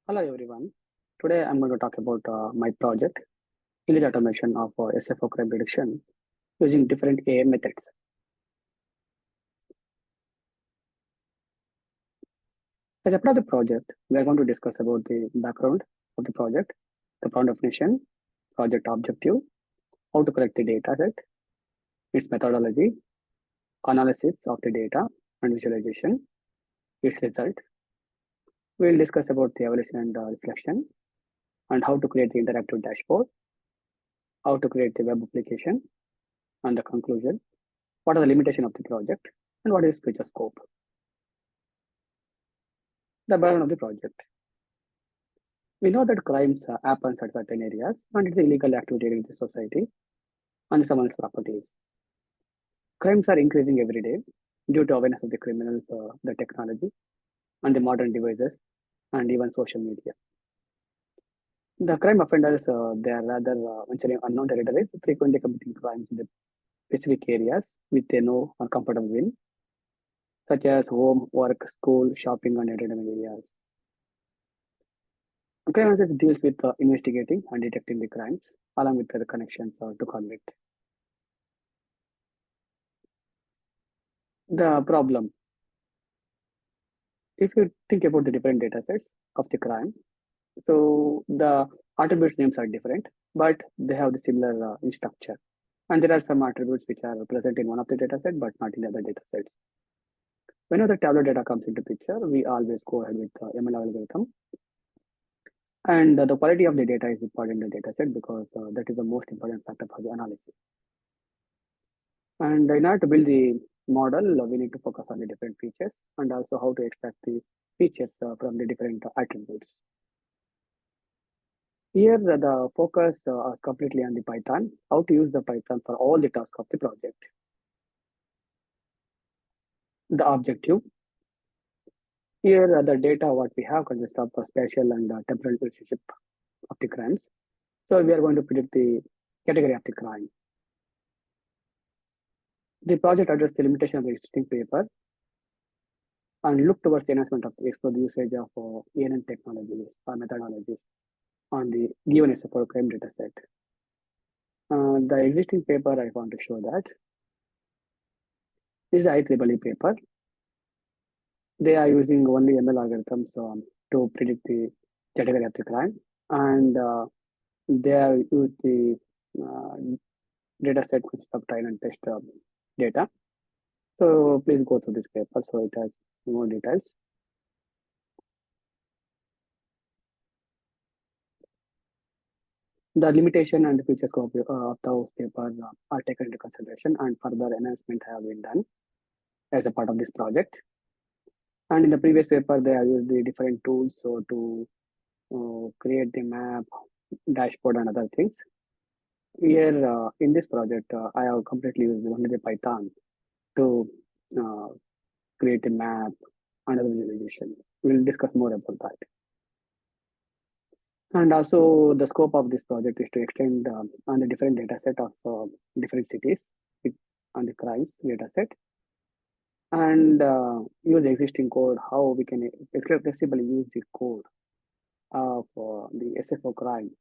Hello everyone. Today I'm going to talk about my project, image automation of SFO crime prediction using different AI methods. As a part of the project, we are going to discuss about the background of the project, the problem definition, project objective, how to collect the data set, its methodology, analysis of the data and visualization, its result. We'll discuss about the evaluation and reflection and how to create the interactive dashboard, how to create the web application, and the conclusion, what are the limitations of the project, and what is future scope. The background of the project. We know that crimes happen at certain areas and it's illegal activity in the society and someone's properties. Crimes are increasing every day due to awareness of the criminals, the technology, and the modern devices, and even social media. The crime offenders, they are rather venturing unknown territories, frequently committing crimes in the specific areas with a no or comfortable will, such as home, work, school, shopping, and entertainment areas. Crime analysis deals with investigating and detecting the crimes, along with the connections to convict. The problem, if you think about the different data sets of the crime, so the attributes names are different, but they have the similar in structure. And there are some attributes which are present in one of the data set, but not in the other data sets. Whenever the tablet data comes into picture, we always go ahead with ML algorithm. And the quality of the data is important in the data set because that is the most important factor for the analysis. And in order to build the model, we need to focus on the different features and also how to extract the features from the different attributes. Here, the focus is completely on the Python, how to use the Python for all the tasks of the project. The objective. Here, the data what we have consists of spatial and temporal relationship of the crimes. So we are going to predict the category of the crime. The project addresses the limitation of the existing paper and look towards the enhancement of explore the usage of ANN technologies or methodologies on the given SFO crime data set. The existing paper, I want to show that. This is the IEEE paper. They are using only ML algorithms to predict the category of the crime. And they have used the data set of trial and test data. So please go through this paper. So it has more details. The limitation and the feature scope of those papers are taken into consideration and further enhancement have been done as a part of this project. And in the previous paper, they have used the different tools so to create the map, dashboard, and other things. Here in this project, I have completely used only the Python to create a map and other visualization. We'll discuss more about that. And also the scope of this project is to extend on the different data set of different cities on the crimes data set and use existing code, how we can flexibly use the code of the SFO crime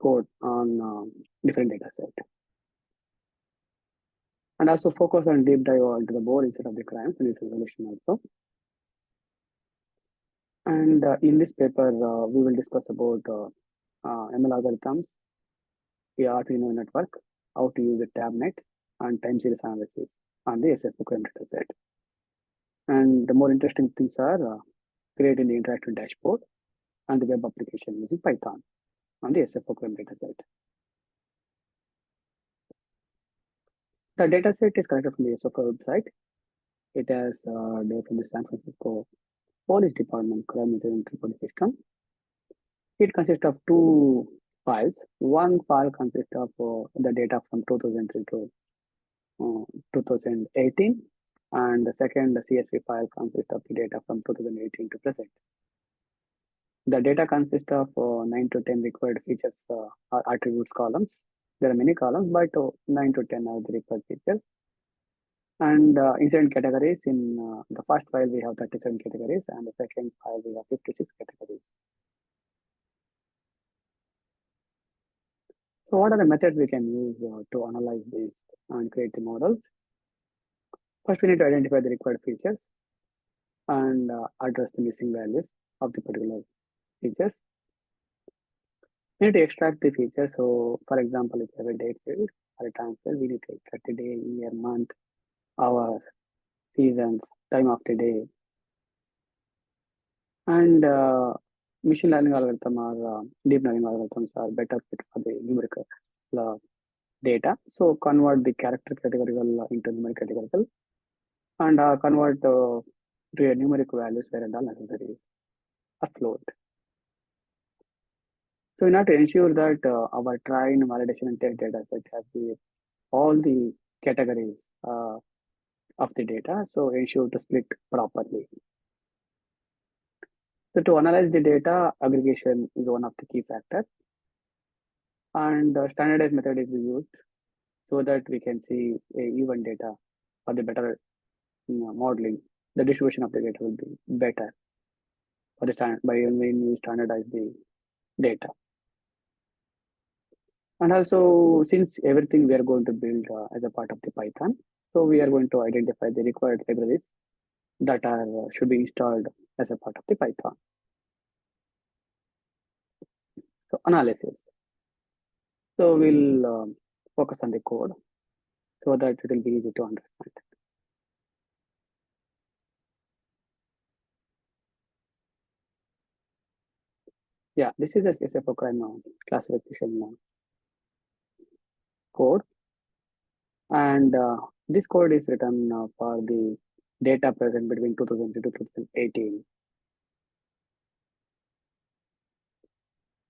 code on different data set. And also focus on deep dive into the board instead of the crimes and its resolution also. And in this paper, we will discuss about ML algorithms, the Arduino network, how to use the TabNet, and time series analysis on the SFO crime data set. And the more interesting things are creating the interactive dashboard and the web application using Python on the SFO crime data set. The data set is collected from the SFO website. It has data from the San Francisco Police Department Crime Intelligence Reporting System. It consists of two files. One file consists of the data from 2003 to 2018, and the second, the CSV file, consists of the data from 2018 to present. The data consists of 9 to 10 required features or attributes columns. There are many columns, but 9 to 10 are the required features. And incident categories in the first file we have 37 categories, and the second file we have 56 categories. So what are the methods we can use to analyze these and create the models? First, we need to identify the required features and address the missing values of the particular features. We need to extract the feature. So for example, if you have a date field or a time field, we need to extract the day, year, month, hour, seasons, time of the day. And machine learning algorithm or deep learning algorithms are better fit for the numerical uh, data. So convert the character categorical into numeric categorical and convert to a numeric values where and all necessary are float. So in order to ensure that our trained validation and test data set has all the categories of the data, so ensure to split properly. So to analyze the data, aggregation is one of the key factors, and standardized method is used so that we can see a even data for the better modeling. The distribution of the data will be better for the by when we standardize the data. And also, since everything we are going to build as a part of the Python, so we are going to identify the required libraries that are should be installed as a part of the Python. So analysis. So we'll focus on the code so that it will be easy to understand. Yeah, this is a SFO classification code, and this code is written for the data present between 2000 to 2018.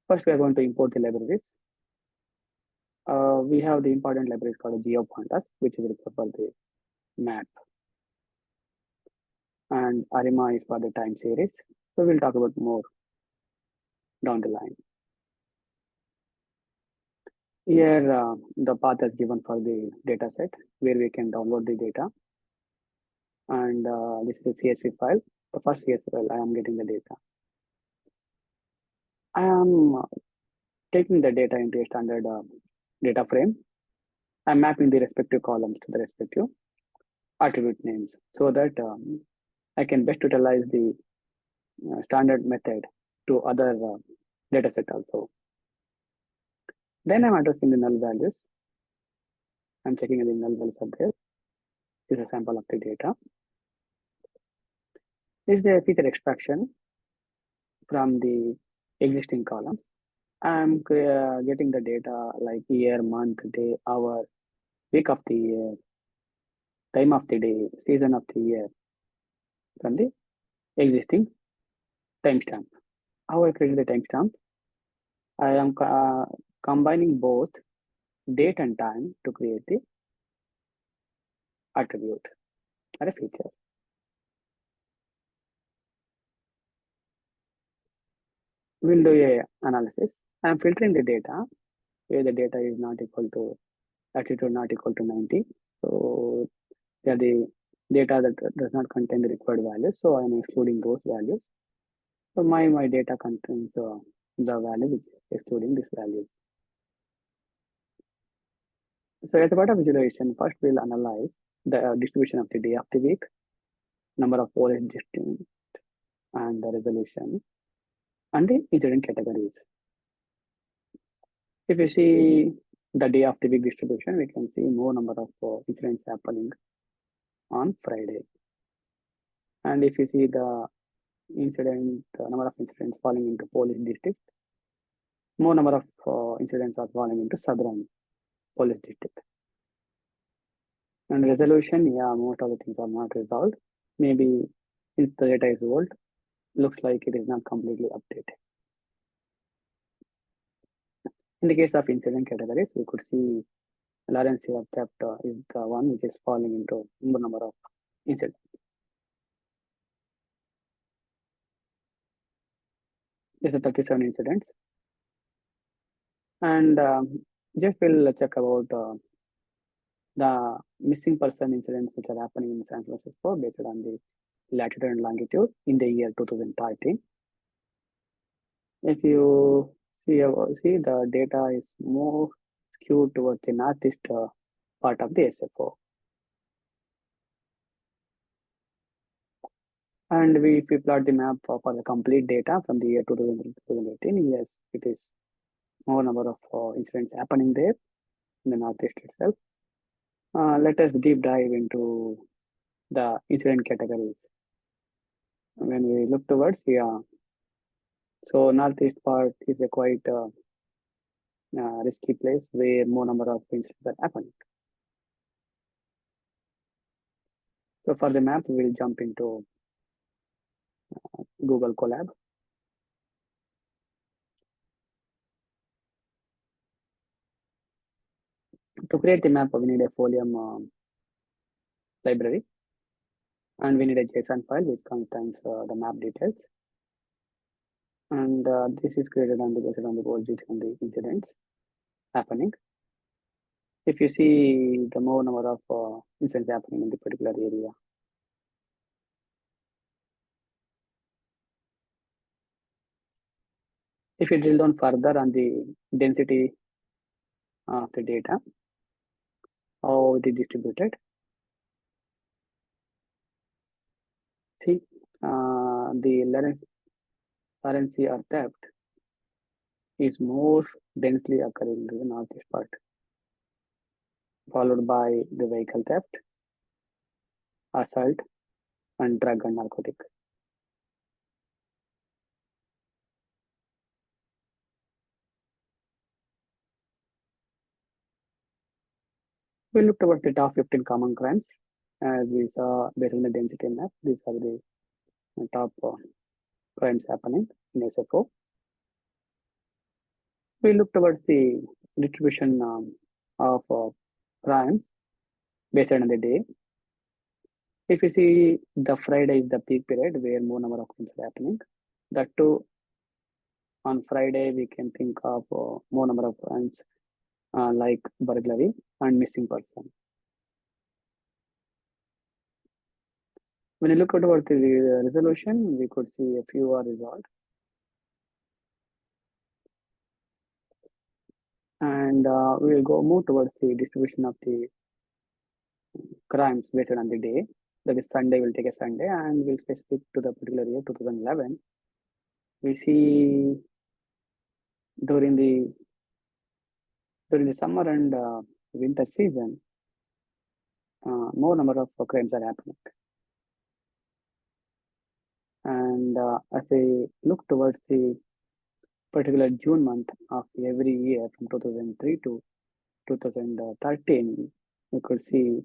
First, we are going to import the libraries. We have the important libraries called GeoPandas, which is required for the map, and ARIMA is for the time series. So we'll talk about more down the line. Here, the path is given for the data set where we can download the data. And this is a CSV file. The first CSV file, I am getting the data. I am taking the data into a standard data frame. I'm mapping the respective columns to the respective attribute names so that I can best utilize the standard method to other data set also. Then I'm addressing the null values. I'm checking if the null values are there. This is a sample of the data. This is the feature extraction from the existing column. I'm getting the data like year, month, day, hour, week of the year, time of the day, season of the year from the existing timestamp. How I create the timestamp? I am combining both date and time to create the attribute or a feature. We'll do a analysis. I am filtering the data where the data is not equal to attitude not equal to 90. So they are the data that does not contain the required values. So I am excluding those values. So my data contains the value which is excluding this value. So as a part of visualization, first we'll analyze the distribution of the day of the week, number of polish distance, and the resolution, and the incident categories. If you see the day of the week distribution, we can see more number of incidents happening on Friday. And if you see the number of incidents falling into police districts, more number of incidents are falling into southern police district. And resolution, yeah, most of the things are not resolved. Maybe since the data is old, looks like it is not completely updated. In the case of incident categories, we could see Lawrence here chapter is the one which is falling into more number of incidents. This is 37 incidents. And Jeff will check about The missing person incidents which are happening in San Francisco based on the latitude and longitude in the year 2013. If you see the data is more skewed towards the northeast part of the SFO. And if we plot the map for the complete data from the year 2018, yes, it is more number of incidents happening there in the northeast itself. Let us deep dive into the incident categories. When we look towards, yeah, so northeast part is a quite risky place where more number of incidents are happening. So for the map, we'll jump into Google Colab. To create the map, we need a Folium library, and we need a JSON file which contains the map details. And this is created on the basis on the OGs and the incidents happening. If you see the more number of incidents happening in the particular area. If you drill down further on the density of the data, how it is distributed. See, the latency or theft is more densely occurring in the northeast part, followed by the vehicle theft, assault, and drug and narcotic. We look towards the top 15 common crimes as we saw based on the density map. These are the top crimes happening in SFO. We look towards the distribution of crimes based on the day. If you see the Friday is the peak period where more number of crimes are happening. That too, on Friday we can think of more number of crimes like burglary and missing person. When you look towards the resolution, we could see a few are resolved. And we will move towards the distribution of the crimes based on the day. That is Sunday, we'll take a Sunday and we'll specific to the particular year 2011. We see during the summer and winter season, more number of crimes are happening. And as I look towards the particular June month of every year from 2003 to 2013, we could see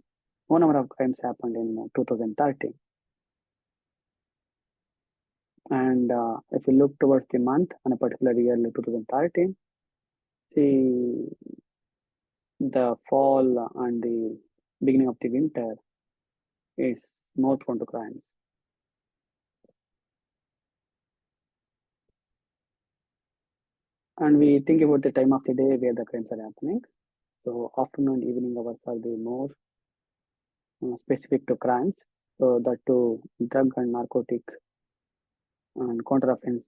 more number of crimes happened in 2013. And if you look towards the month on a particular year like 2013, see the fall and the beginning of the winter is more prone to crimes. And we think about the time of the day where the crimes are happening. So afternoon, evening hours are the more specific to crimes. So that to drug and narcotic and counter offense,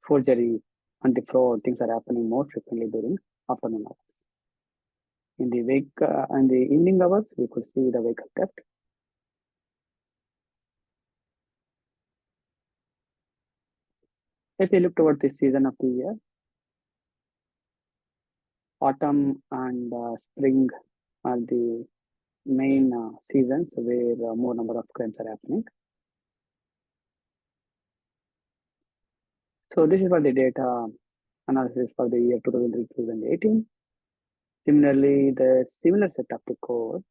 forgery and the fraud things are happening more frequently during afternoon hours. In the and the evening hours, we could see the vehicle theft. If you look toward the season of the year, autumn and spring are the main seasons where more number of crimes are happening. So this is for the data analysis for the year 2018. Similarly, the similar set of the code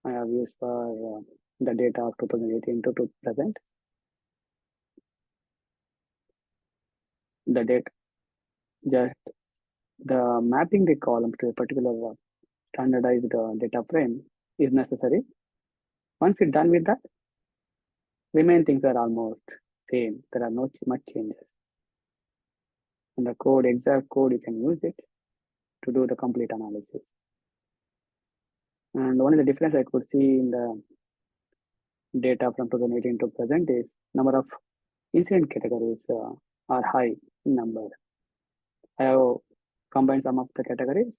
I have used for the data of 2018 to present. The data, just the mapping the column to a particular standardized data frame is necessary. Once you're done with that, remain things are almost same. There are not much changes. In the code, exact code, you can use it. to do the complete analysis. And only the difference I could see in the data from 2018 to present is number of incident categories are high in number. I have combined some of the categories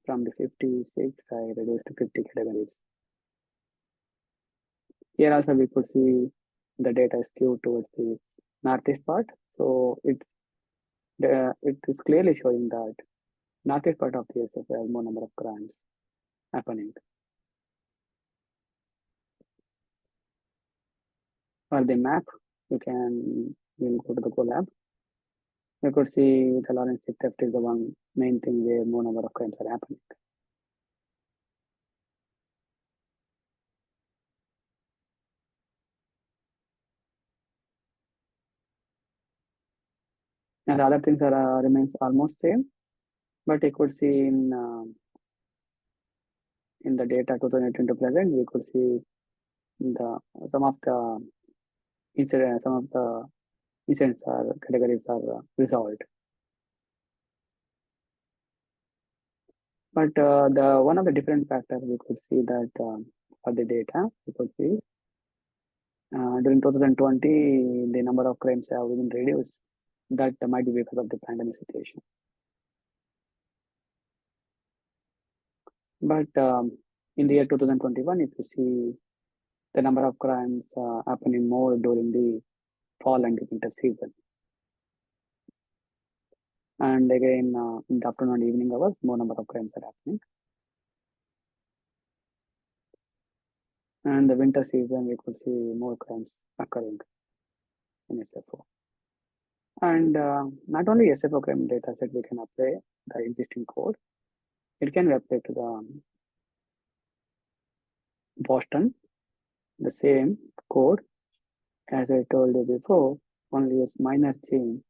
from the 56, I reduced to 50 categories. Here also we could see the data is skewed towards the northeast part. So it is clearly showing that northeast part of the SFO has more number of crimes happening. For the map, we'll go to the collab. We could see the Lawrence theft is the one main thing where more number of crimes are happening. And other things are remains almost same, but you could see in the data 2018 to present, we could see some of the incidents are categories are resolved. But the one of the different factors we could see that for the data, we could see during 2020, the number of crimes have been reduced. That might be because of the pandemic situation. But in the year 2021, if you see the number of crimes happening more during the fall and winter season. And again, in the afternoon and evening hours, more number of crimes are happening. And the winter season, we could see more crimes occurring in SFO. And not only SFO crime data set, we can apply the existing code. It can be applied to the Boston, the same code as I told you before, only a minor change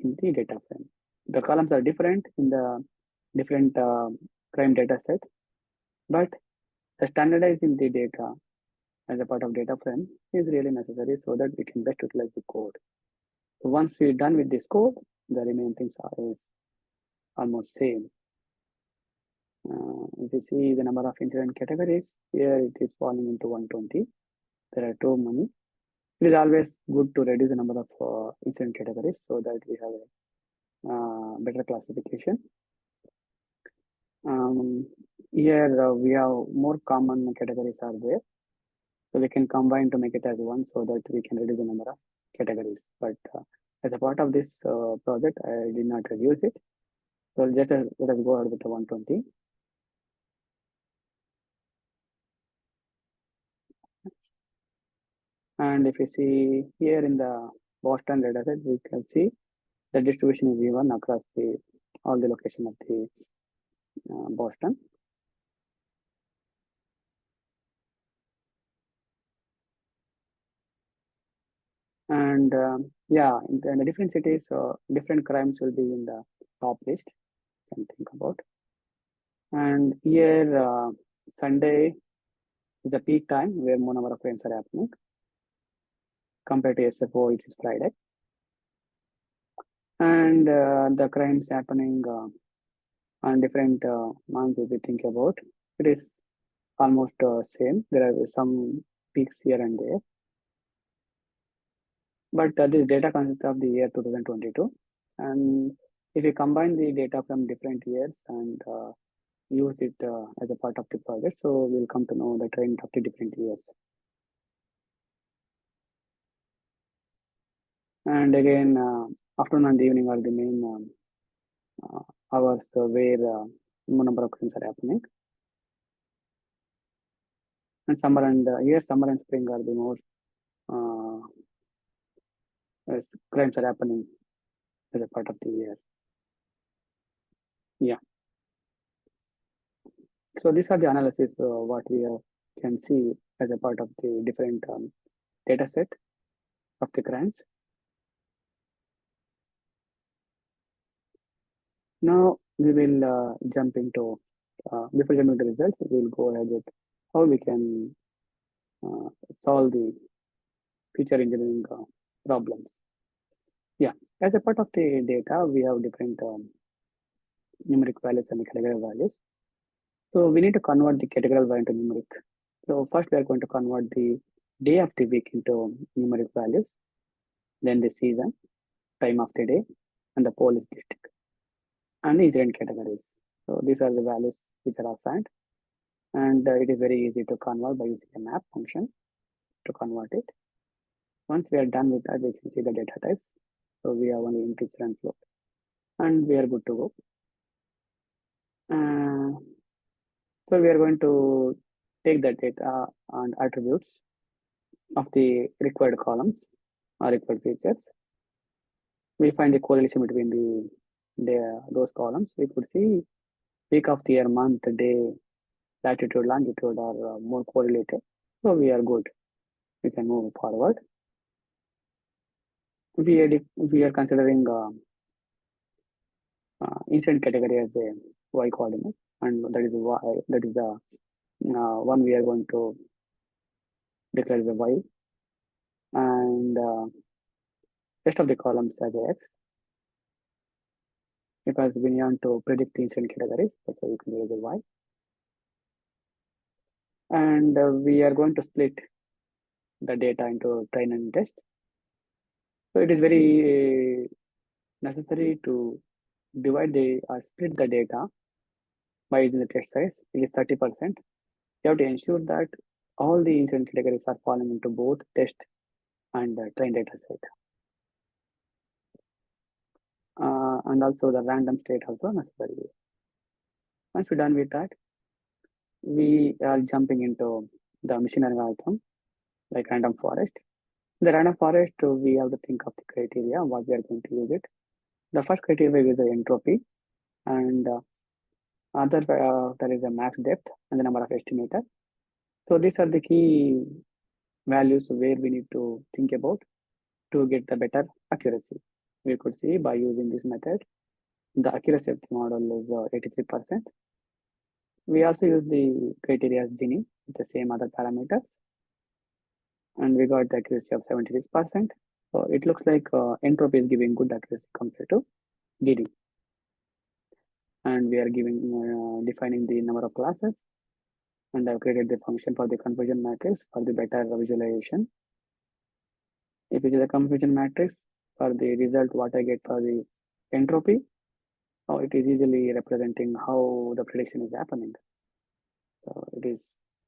in the data frame. The columns are different in the different crime data set, but the standardizing the data as a part of data frame is really necessary so that we can best utilize the code. So once we're done with this code, the remaining things are almost same. If you see the number of incident categories, here it is falling into 120. There are too many. It is always good to reduce the number of incident categories so that we have a better classification. Here we have more common categories are there. So we can combine to make it as one so that we can reduce the number of categories. But as a part of this project, I did not reduce it. So let us go ahead with the 120. And if you see here in the Boston dataset, we can see the distribution is even across all the location of the Boston. And yeah, in the different cities, different crimes will be in the top list. Can think about. And here, Sunday is the peak time where more number of crimes are happening compared to SFO, which is Friday. And the crimes happening on different months, if you think about, it is almost same. There are some peaks here and there. But this data consists of the year 2022. And if you combine the data from different years and use it as a part of the project, so we'll come to know the trend of the different years. And again, afternoon and evening are the main hours where more number of crimes are happening. And summer and summer and spring are the more crimes are happening as a part of the year. Yeah. So these are the analysis what we can see as a part of the different data set of the crimes. Now we will jump into, before jumping to the results, we'll go ahead with how we can solve the feature engineering problems. Yeah, as a part of the data, we have different numeric values and categorical values. So we need to convert the categorical value into numeric. So first we are going to convert the day of the week into numeric values, then the season, time of the day, and the police district, and the incident categories. So these are the values which are assigned, and it is very easy to convert by using a map function to convert it. Once we are done with that, we can see the data types. So we have only integer and float, and we are good to go. So we are going to take the data and attributes of the required columns or required features. We find the correlation between those columns. We could see week of the year, month, day, latitude, longitude are more correlated. So we are good. We can move forward. We are considering incident category as a y coordinate, and that is the one we are going to declare as a y, and rest of the columns as a x, because we want to predict the incident categories. That's why we can use a y, and we are going to split the data into train and test. So it is very necessary to split the data by using the test size. It is 30%. You have to ensure that all the incident categories are falling into both test and train data set. And also the random state also necessary. Once we're done with that, we are jumping into the machine learning algorithm like random forest. In the random forest, we have to think of the criteria, what we are going to use it. The first criteria is the entropy, and there is a max depth and the number of estimator. So these are the key values where we need to think about to get the better accuracy. We could see by using this method, the accuracy of the model is 83%. We also use the criteria as Gini with the same other parameters, and we got the accuracy of 76%. So it looks like entropy is giving good accuracy compared to DD. And we are defining the number of classes, and I've created the function for the confusion matrix for the better visualization. If it is a confusion matrix, for the result, what I get for the entropy, it is easily representing how the prediction is happening. So it is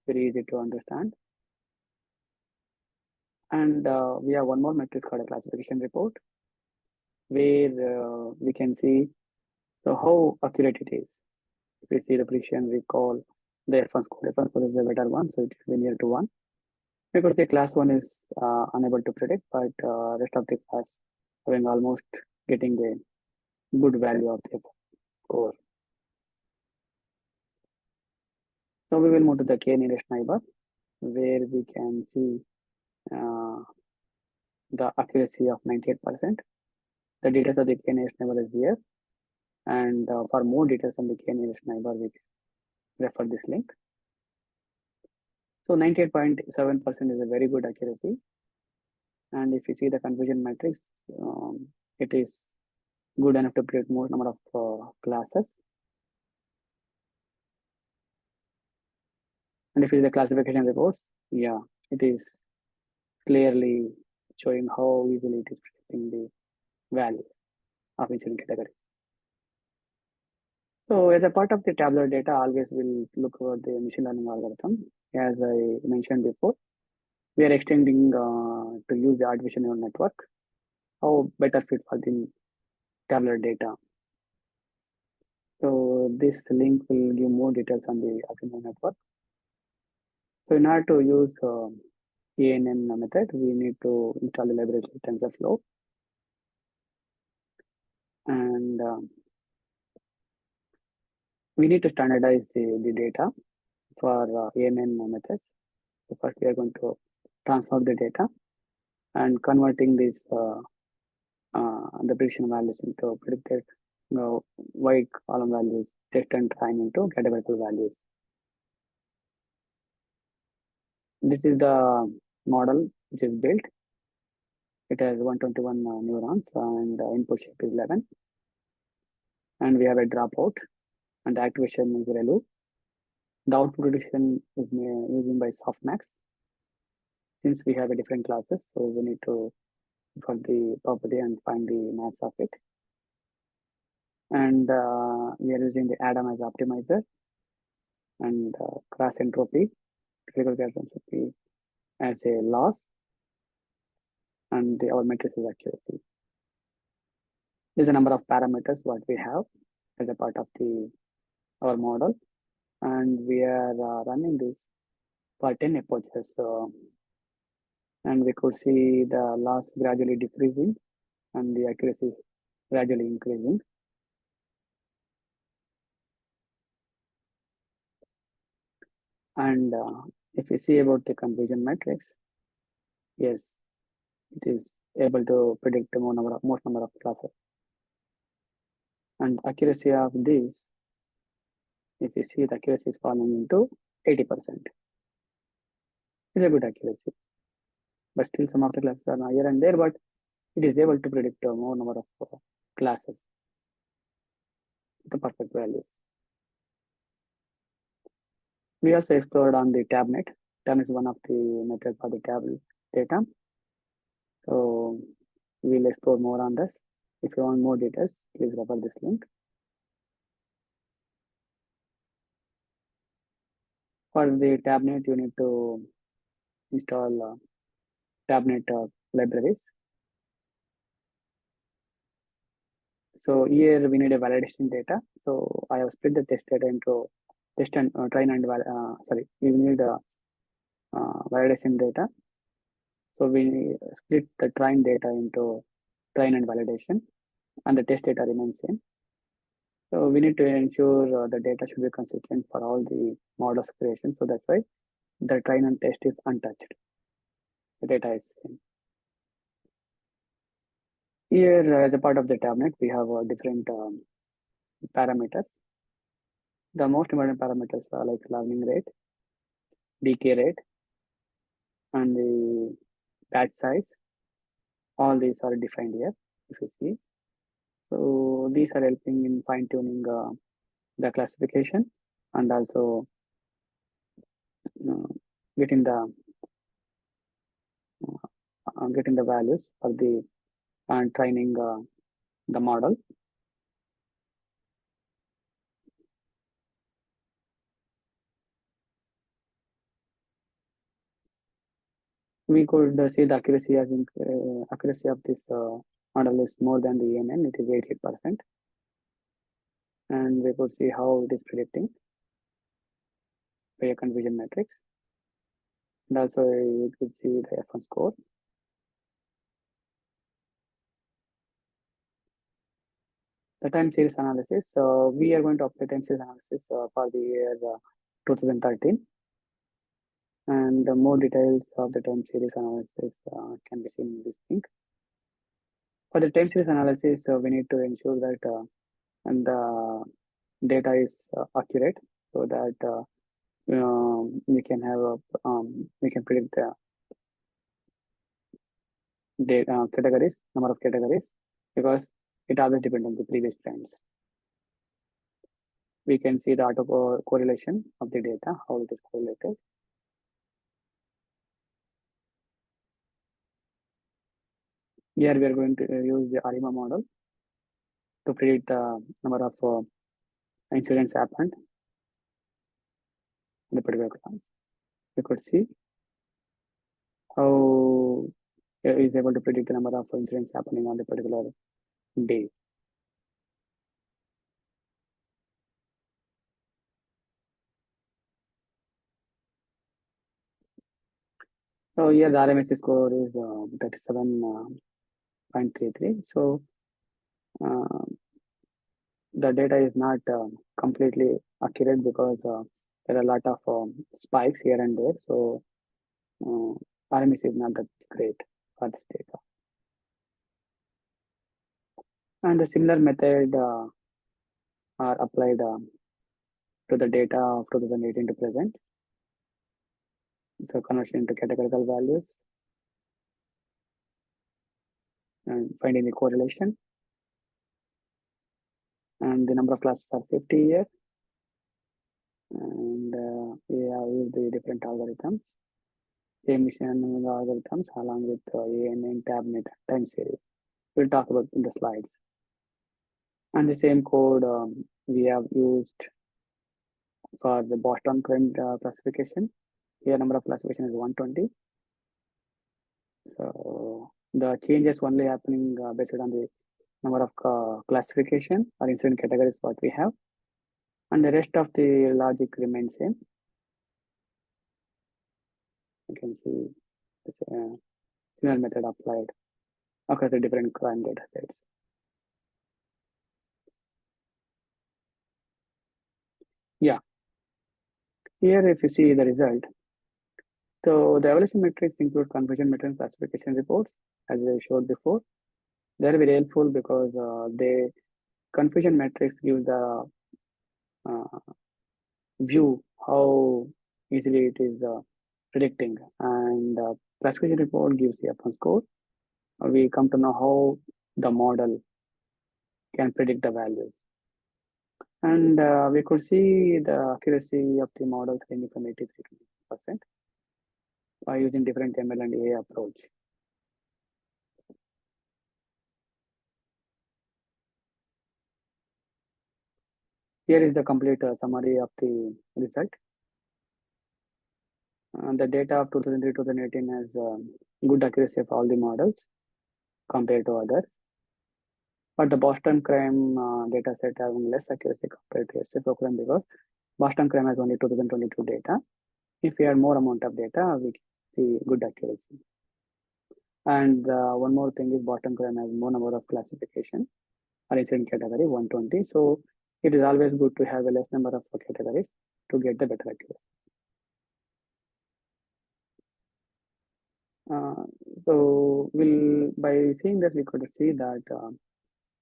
very easy to understand. And we have one more matrix called a classification report, where we can see how accurate it is. If we see the prediction, we call the F1 score. F1 score is the better one, so it is near to 1. We could say class 1 is unable to predict, but rest of the class having almost getting a good value of the score. So we will move to the k nearest neighbor, where we can see the accuracy of 98%. The details of the k nearest neighbor is here, and for more details on the k nearest neighbor, we can refer this link. So 98.7% is a very good accuracy. And if you see the confusion matrix, it is good enough to predict more number of classes. And if you see the classification reports, yeah, it is clearly showing how easily it is predicting the value of incident category. So as a part of the tabular data, always we'll look over the machine learning algorithm. As I mentioned before, we are extending to use the artificial neural network. How better fit for the tabular data. So this link will give more details on the artificial neural network. So in order to use ANN method, we need to install the library TensorFlow. And we need to standardize the data for ANN methods. So first we are going to transform the data and converting this the prediction values into predicted y column values, test and time into categorical values. This is the model which is built. It has 121 neurons and input shape is 11. and we have a dropout, and the activation is relu. The output prediction is using by softmax. Since we have a different classes, so we need to for the property and find the maps of it. And we are using the Adam as optimizer and cross entropy, critical gas entropy as a loss, and our matrix is accuracy. This is the number of parameters what we have as a part of our model, and we are running this for 10 approaches. And we could see the loss gradually decreasing and the accuracy gradually increasing. And if you see about the confusion matrix, yes, it is able to predict the most number of classes. And accuracy of this, if you see, the accuracy is falling into 80%. It's a good accuracy, but still some of the classes are here and there, but it is able to predict more number of classes, the perfect values. We also explored on the TabNet. TabNet is one of the methods for the table data. So we'll explore more on this. If you want more details, please refer this link. For the TabNet, you need to install TabNet libraries. So here we need a validation data. So I have split the test data into test and train and we need validation data. So we split the train data into train and validation, and the test data remains same. So we need to ensure the data should be consistent for all the models creation. So that's why the train and test is untouched. The data is same. Here, as a part of the TabNet, we have different parameters. The most important parameters are like learning rate, decay rate, and the batch size. All these are defined here, if you see. So these are helping in fine-tuning the classification and also getting the values for the and training the model. We could see the accuracy as accuracy of this model is more than the ENN. It is 88%, and we could see how it is predicting by a confusion matrix. And also you could see the F1 score. The time series analysis. We are going to apply time series analysis for the year 2013. And more details of the time series analysis can be seen in this link. For the time series analysis, we need to ensure that and the data is accurate, so that we can have we can predict the data categories, number of categories, because it always depends on the previous trends. We can see the auto correlation of the data, how it is correlated. Here we are going to use the ARIMA model to predict the number of incidents happened in the particular class. We could see how it is able to predict the number of incidents happening on the particular day. So here the RMS score is 37.33. So the data is not completely accurate because there are a lot of spikes here and there. So RMS is not that great for this data. And a similar method are applied to the data of 2018 to present. So conversion into categorical values and finding the correlation. And the number of classes are 50 here. And we have used the different algorithms, same machine learning algorithms along with ANN, TabNet, time series. We'll talk about in the slides. And the same code we have used for the Boston crime classification. Here number of classification is 120. So the changes only happening based on the number of classification or incident categories what we have. And the rest of the logic remains same. You can see it's a similar method applied across the different crime data sets. Yeah, here if you see the result, so the evaluation metrics include confusion metrics classification reports, as I showed before. They're very helpful because they confusion metrics give the uh, view how easily it is predicting, and classification report gives the F1 score. We come to know how the model can predict the values. And we could see the accuracy of the models ranging from 83 to 90% by using different ML and AI approach. Here is the complete summary of the result. The data of 2003-2018 has good accuracy of all the models compared to others. But the Boston crime data set having less accuracy compared to SFO crime because Boston crime has only 2022 data. If we had more amount of data, we can see good accuracy. And one more thing is Boston crime has more number of classification or incident category 120. So it is always good to have a less number of categories to get the better accuracy. So we'll by seeing this, we could see that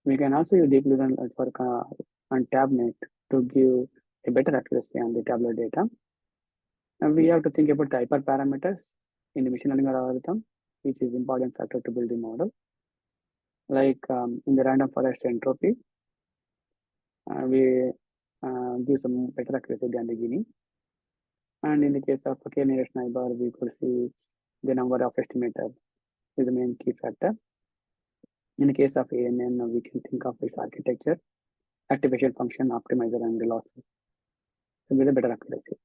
we can also use deep learning network on TabNet to give a better accuracy on the tabular data. And we have to think about the hyperparameters in the machine learning algorithm, which is important factor to build the model. Like in the random forest entropy, we give some better accuracy than the Gini. And in the case of k-nearest neighbor, we could see the number of estimator is the main key factor. In the case of ANN, we can think of its architecture, activation function, optimizer, and the losses. So with a better accuracy.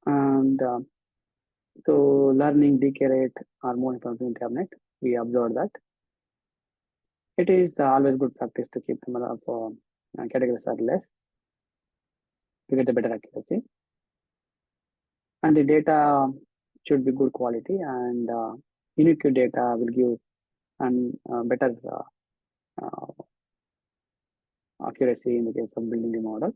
And so learning decay rate are more important in TabNet. We observed that. It is always good practice to keep the number of categories are less to get the better accuracy. And the data should be good quality, and unique data will give better accuracy in the case of building the model.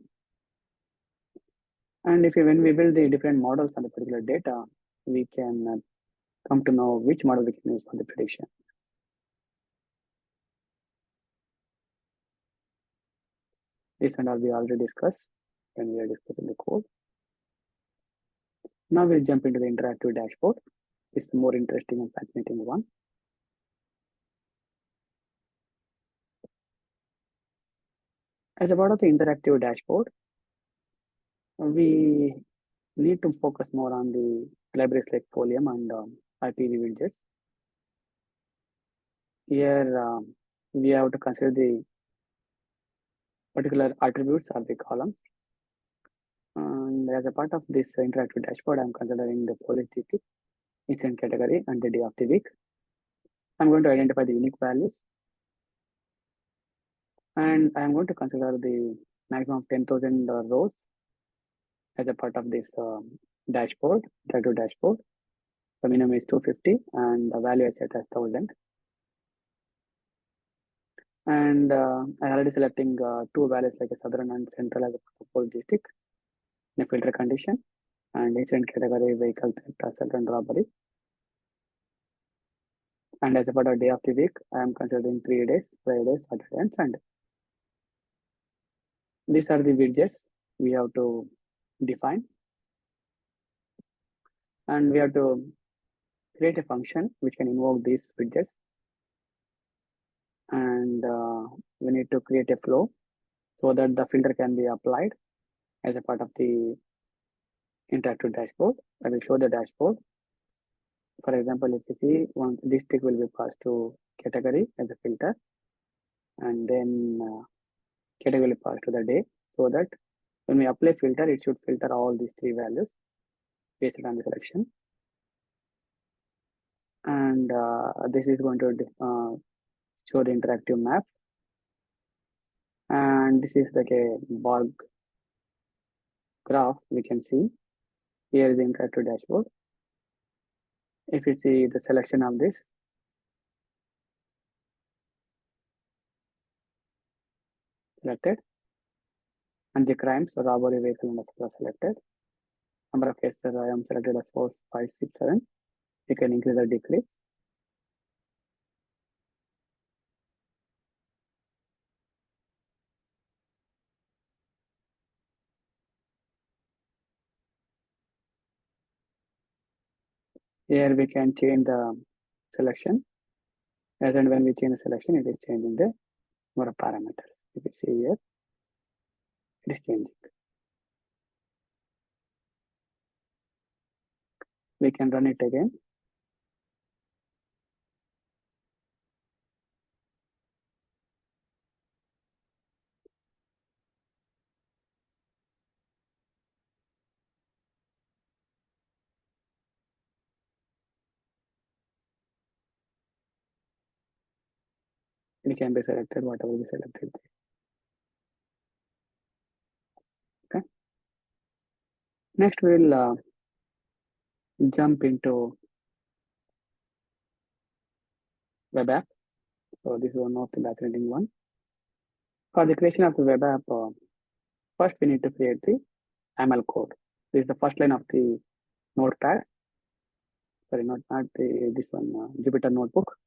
And when we build the different models on the particular data, we can come to know which model we can use for the prediction. This and all we already discussed when we are discussing the code. Now we'll jump into the interactive dashboard. It's the more interesting and fascinating one. As a part of the interactive dashboard, we need to focus more on the libraries like Folium and IPV widgets. Here we have to consider the particular attributes of the columns. And as a part of this interactive dashboard, I'm considering the police duty, incident category, and the day of the week. I'm going to identify the unique values. And I'm going to consider the maximum of 10,000 rows as a part of this dashboard, interactive dashboard. The minimum is 250 and the value I set as 1000. And I'm already selecting two values like a southern and central as a whole district in a filter condition, and incident category vehicle theft, assault and robbery. And as a part of day of the week, I am considering 3 days, Friday, Saturday, and Sunday. These are the widgets we have to define. And we have to create a function which can invoke these widgets. And we need to create a flow so that the filter can be applied as a part of the interactive dashboard. I will show the dashboard. For example, if you see one, this tick will be passed to category as a filter, and then category will pass to the day, so that when we apply filter, it should filter all these three values based on the selection. And this is going to show the interactive map. And this is like a bar graph we can see. Here is the interactive dashboard. If you see the selection of this, selected, and the crimes, robbery, vehicle, and are selected. Number of cases I am selected as 4, 5, 6, 7. You can increase or decrease. Here we can change the selection. As and when we change the selection, it is changing the number of parameters. You can see here, it is changing. We can run it again. It can be selected, whatever we selected. Okay. Next, we'll jump into Webapp. So this is one of the fascinating one. For the creation of the Webapp, first we need to create the ML code. This is the first line of the notepad. Sorry, not this one, Jupyter notebook.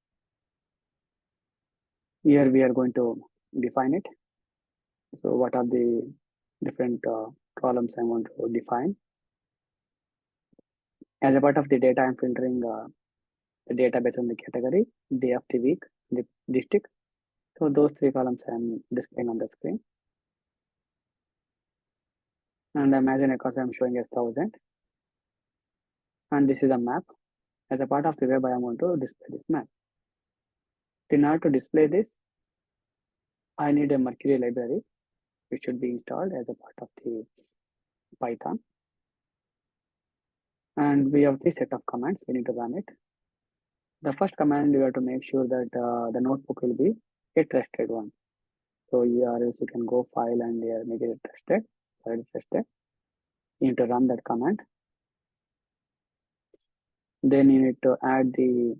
Here we are going to define it. So what are the different columns I want to define? As a part of the data, I'm filtering the data based on the category, day of the week, the district. So those three columns I'm displaying on the screen. And imagine because I'm showing as 1000. And this is a map. As a part of the web, I want to display this map. In order to display this, I need a Mercury library, which should be installed as a part of the Python. And we have this set of commands, we need to run it. The first command, you have to make sure that the notebook will be a trusted one. So here else you can go file and here make it trusted, trusted. You need to run that command. Then you need to add the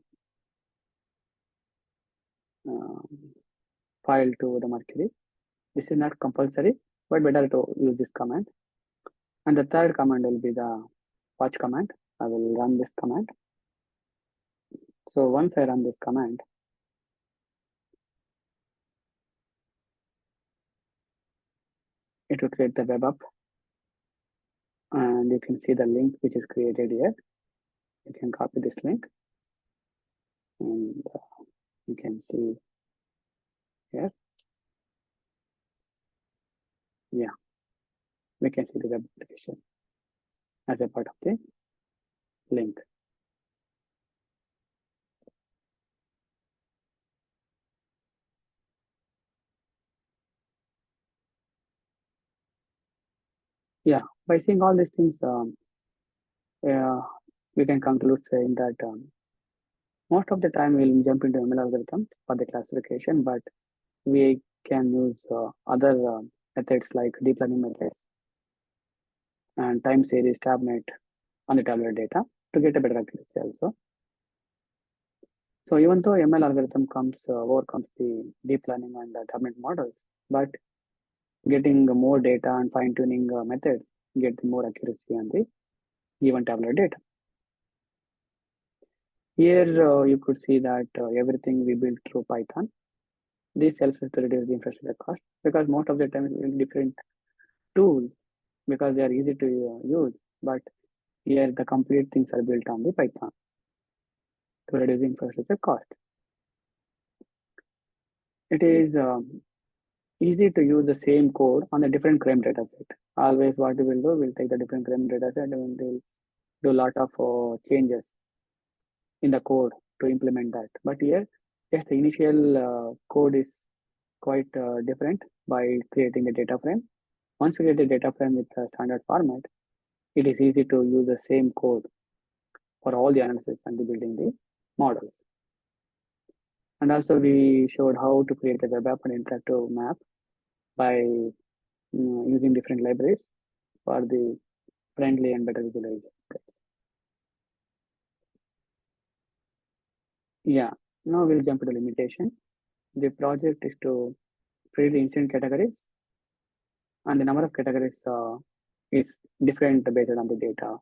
file to the Mercury. This is not compulsory, but better to use this command. And the third command will be the watch command. I will run this command. So once I run this command, it will create the Webapp. And you can see the link which is created here. You can copy this link. And you can see here. Yeah, we can see the web application as a part of the link. Yeah, by seeing all these things, we can conclude saying that most of the time we'll jump into ML algorithms for the classification, but we can use other methods like deep learning methods and time series, TabNet on the tabular data to get a better accuracy also. So even though ML algorithm overcomes the deep learning and the TabNet models, but getting more data and fine-tuning methods get more accuracy on the given tabular data. Here you could see that everything we built through Python. This helps us to reduce the infrastructure cost because most of the time we use different tools because they are easy to use. But here the complete things are built on the Python to reduce the infrastructure cost. It is easy to use the same code on a different crime data set. Always what we will do, we'll take the different crime data set and we'll do a lot of changes in the code to implement that. But here, just the initial code is quite different by creating a data frame. Once we get the data frame with a standard format, it is easy to use the same code for all the analysis and the building the models. And also we showed how to create a web app and interactive map by using different libraries for the friendly and better visualization. Yeah, now we'll jump to the limitation. The project is to create the incident categories, and the number of categories is different based on the data.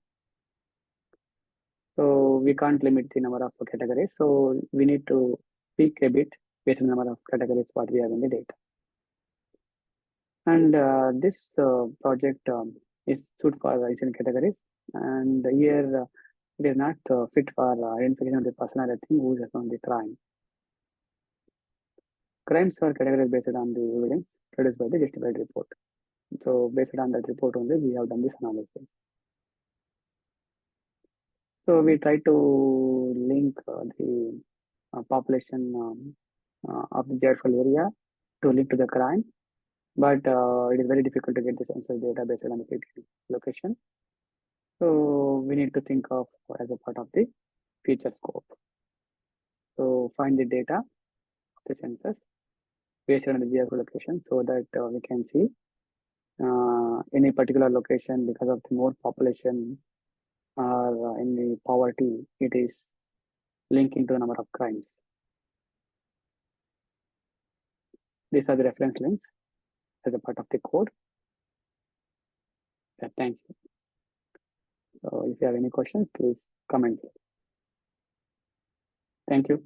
So we can't limit the number of categories. So we need to pick a bit based on the number of categories what we have in the data. And this project is suited for incident categories. And here it is not fit for identification of the personality who is on the crime. Crimes are categorized based on the evidence produced by the justified report. So based on that report only, we have done this analysis. So we try to link the population of the geographical area to link to the crime, but it is very difficult to get the census data based on the physical location. So we need to think of as a part of the feature scope. So find the data of the census based on the geographical location so that we can see any particular location because of the more population or in the poverty, it is linking to a number of crimes. These are the reference links as a part of the code. Yeah, thank you. So if you have any questions, please comment. Thank you.